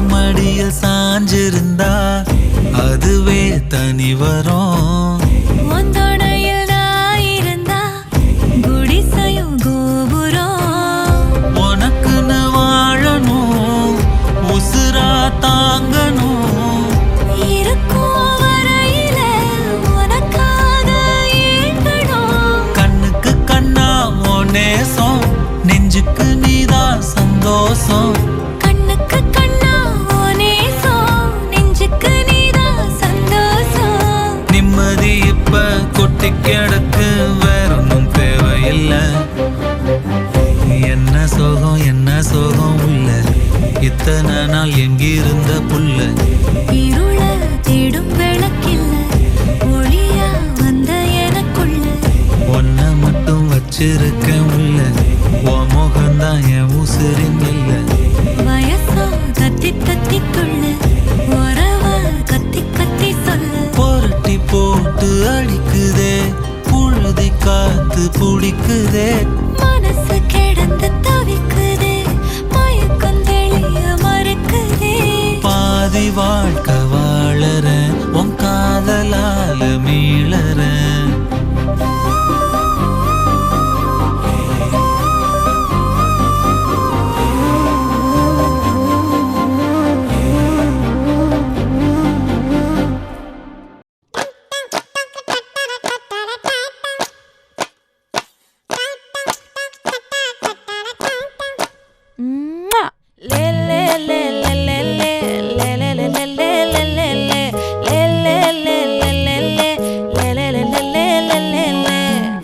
மடியில் சாஞ்சிருந்தா அதுவே தனி வரும் ஒந்தோணையில் நான் இருந்தா குடிசையும் கோபுரம் உனக்குன்னு வாழணும் உசுரா தாங்கணும் இருக்கும் வரையில உனக்காக ஏங்கணும் கண்ணுக்கு கண்ணா ஓ நேசம் நெஞ்சுக்கு நீதான் சந்தோஷம் கண்ணுக்கு கண்ணா ஓ நேசம் நெஞ்சுக்கு நீதான் சந்தோஷம் நிம்மதி இப்ப கொட்டி கிடக்கு வேற ஒன்றும் தேவையில்லை என்ன சோகம் உள்ள இத்தனை நாள் எங்கிருந்த புள்ள இருள தேடும் விளக்கில்ல ஒளியா வந்த எனக்குள்ள ஒன்ன மட்டும் வச்சிருக்க உள்ள உன் முகம்தான் என் உசிரின் இல்லை வயசோ தத்தி தத்தி துள்ள உறவ கத்தி கத்தி சொல்ல புரட்டி போட்டு அடிக்குதே புழுதி காத்து பிடிக்குதே மனசு கிடந்து தவிக்குதே மயக்கம் தெளிய மறுக்குதே பாதி வாழ்க்கை வாழறேன் உன் காதலால மீளறேன்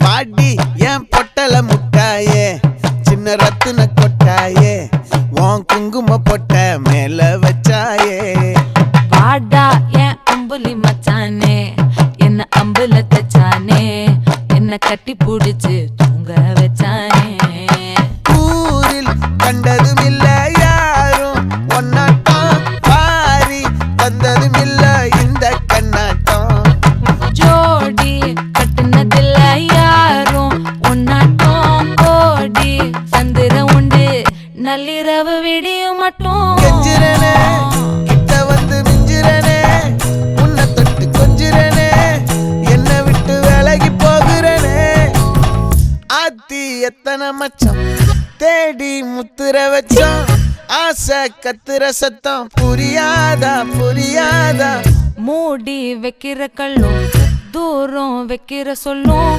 பாடி என் பொட்டல முட்டாயே சின்ன ரத்தின கொட்டாயே உன் குங்கும பொட்ட மேல வச்சாயே வாடா என் அம்புலி மச்சானே என்ன அம்புல தச்சானே என்ன கட்டி புடிச்சு தூங்க வச்சானே ஊரில் கண்டதும் இல்ல யாரும் ஒன்னாட்டம் பாரி வந்ததும் இல்ல இந்த கண்ணாட்டம் ஜோடி கட்டுனதில்ல யாரும் உன்னாட்டம் கோடி சந்திர உண்டு நள்ளிரவு விடியும் மட்டும் கெஞ்சிரனே கிட்ட வந்து மிஞ்சிரனே உன்னை தொட்டு கொஞ்சிரனே என்ன விட்டு விலகி போகிறனே ஆத்தி எத்தனை மச்சம் தேடி முத்துற வச்சோம் ஆசை கத்துற சத்தம் புரியாதா மூடி வைக்கிற கல்லும் தூரம் வைக்கிற சொல்லும்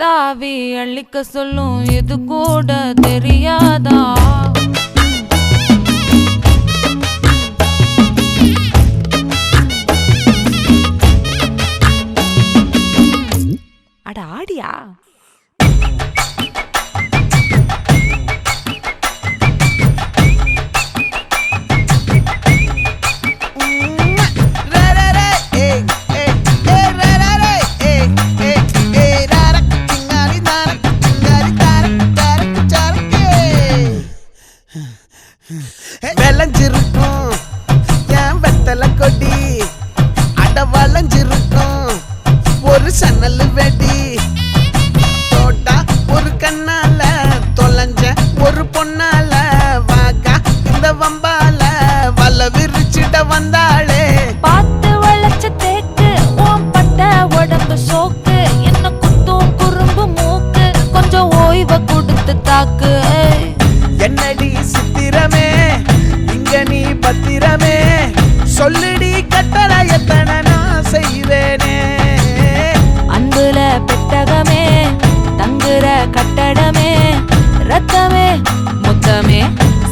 தாவி அள்ளிக்க சொல்லும் இது கூட தெரியாதா அட ஆடியா விளைஞ்சிருக்கும் என் வெத்தலை கொடி அட வளைஞ்சிருக்கும் ஒரு சன்னல் வெடி தோட்டா ஒரு கண்ணால தொலைஞ்ச ஒரு பொண்ணால வாக்கா இந்த வம்பால வல விரிச்சிட வந்தாளே பார்த்து வளைச்ச தேக்கு ஓம் பட்ட உடம்பு சோக்கு என்ன குத்தும் குறும்பு மூக்கு கொஞ்சம் ஓய்வை கொடுத்து தாக்கு என்னடி சித்திரமே இங்க நீ பத்திரமே சொல்லுடி கட்டளை எத்தனை நான் செய்வேனே அன்புல பெட்டகமே தங்குற கட்டடமே ரத்தமே முத்தமே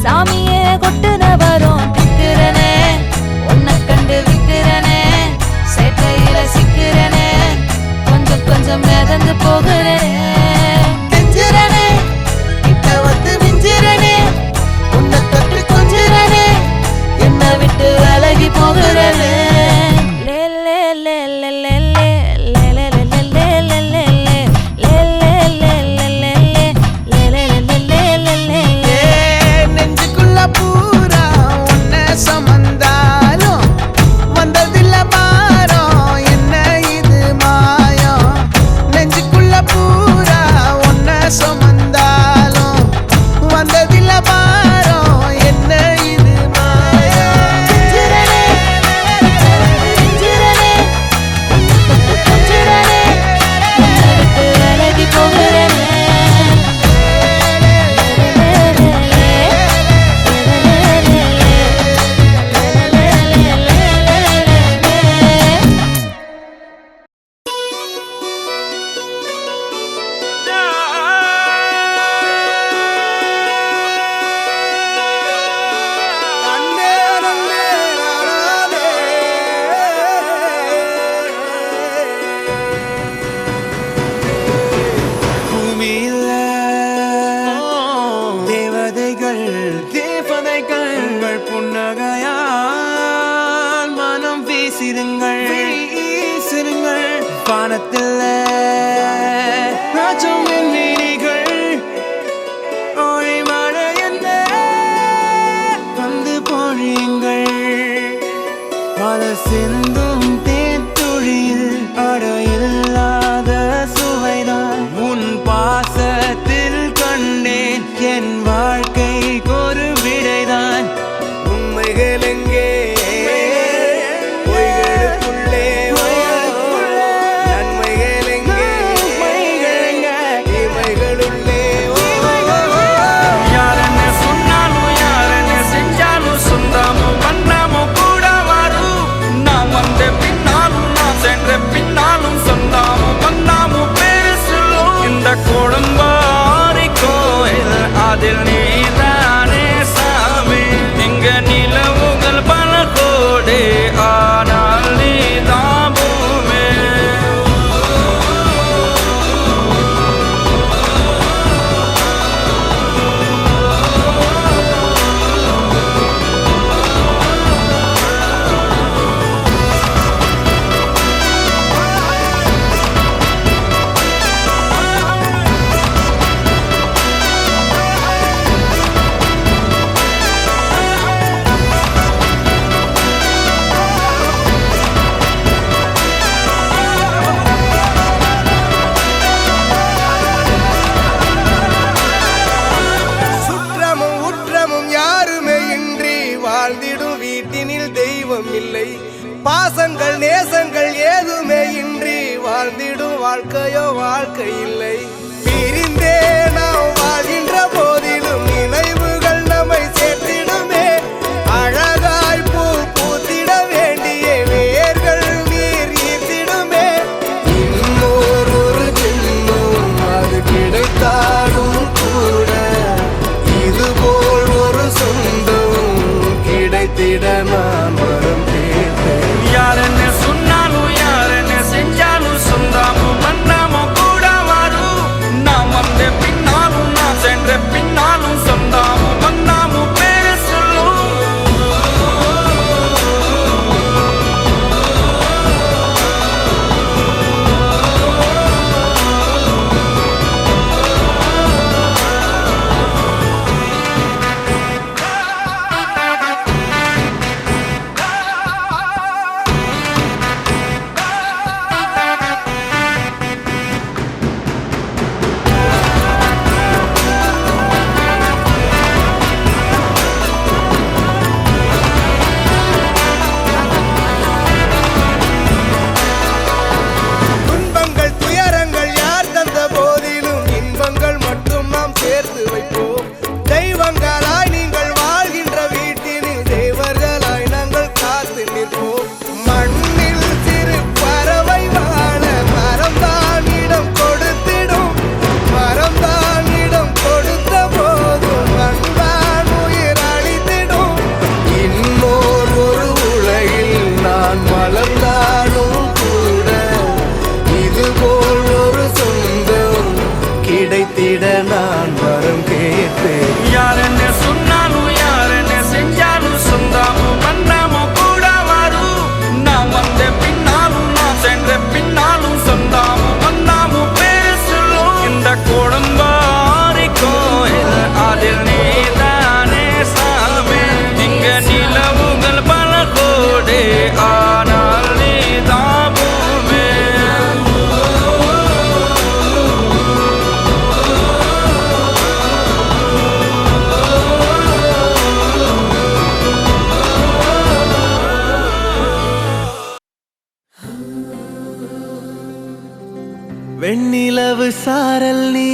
சாமியே கொட்டுன வரும் திக்கிறனே உன்னை கண்டு விக்கிறனே சேட்டையில சிக்கிறனே கொஞ்சம் கொஞ்சம் மிதந்து போகிறனே கெஞ்சிரனே கிட்ட வந்து மிஞ்சிரனே உன்னை தொட்டு கொஞ்சிரனே என்னை விட்டு விலகி போகிறனே லே லே லே லே லே நெஞ்சுக்குள்ள பூரா உன்னை சமந்தாலும் வந்ததில்ல பாரம் என்ன இது மாயம் நெஞ்சுக்குள்ள பூரா உன்னை சமந்தாலும் வந்ததில்ல பாரம் என்ன இது மாயம் விலகி போகிறனே பூமியில தேவதைகள் புன்னகையால் மனம் வீசிருங்கள் வானத்தில் ராஜம் வீணிகள் ஒளி மழை என்ன வந்து பொழியுங்கள் பல சிந்தும் தேத்துழியில் அடையில்லாத சுவைதான் உன் பாசத்தில் கண்டேன் என் வாழ்க்கைக்கு ஒரு விடைதான் உண்மைகள் எங்கே பொய்களுக்குள்ளே நன்மைகள் எங்கே இமைகளுள்ளே யார் என்ன சொன்னாலும் யார் என்ன செஞ்சாலும் சொந்தமும் வண்ணமும் கூட வரும் நான் வந்த பின்னாலும் நான் சென்ற பின்னாலும் சொந்தமும் வண்ணமும் பேரு சொல்லும் இந்த குடும்பாரி கோயில் அதில் நீதானே சாமி இங்க நிலவுகள் பல கோடி ஆனால் நீதான் பூமி சுற்றமும் உற்றமும் யாருமே இன்றி வாழ்ந்திடும் வீட்டினில் தெய்வம் இல்லை பாசங்கள் நேசங்கள் ஏதுமே இன்றி வாழ்ந்திடும் வாழ்க்கையோ வாழ்க்கை இல்லை பிரிந்தே நாம் வாழ்கின்ற போதிலும் நினைவுகள் நம்மை சேர்த்திடுமே அழகாய் பூ பூத்திட வேண்டிய வேர்கள் நீர் ஈர்த்திடுமே இன்னொரு ஜென்மம் அது கிடைத்தாலும் கூட இதுபோல் ஒரு சொந்தம் கிடைத்திட நான் வரம் கேட்டேன் யார் என்ன சொன்னாலும் யார் என்ன செஞ்சாலும் சொந்தமும் வண்ணமும் கூட வரும் நான் வந்த பின்னாலும் நான் சென்ற பின் வெண்ணிலவு சாரல் நீ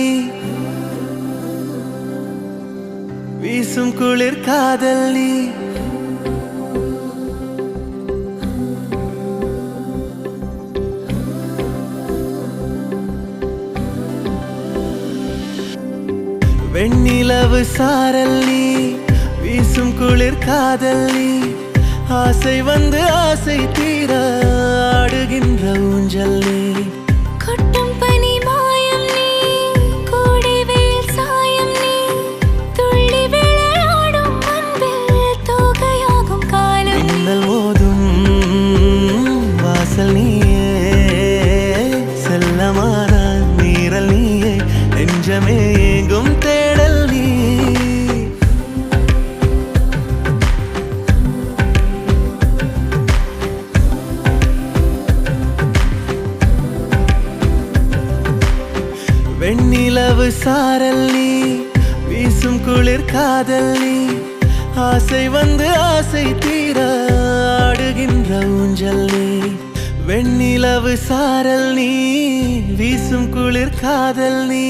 வீசும் குளிர் காதல் நீ வெண்ணிலவு சாரல் நீ வீசும் குளிர் காதல் நீ ஆசை வந்து ஆசை தீர ஆடுகின்ற ஊஞ்சல் நீ கொட்டும் பனி மாயம் நீ கோடை வெயில் சாயம் நீ துள்ளி விளையாடும் அன்பில் தோகையாகும் காலம் மின்னல் மோதும் வாசல் நீயே செல்லமான நீரல் நீயே நெஞ்சமே எங்கும் தேடல் நீ வெண்ணிலவு சாரல் நீ வீசும் குளிர் காதல் நீ ஆசை வந்து ஆசை தீர ஆடுகின்ற ஊஞ்சல் நீ வெண்ணிலவு சாரல் நீ வீசும் குளிர் காதல் நீ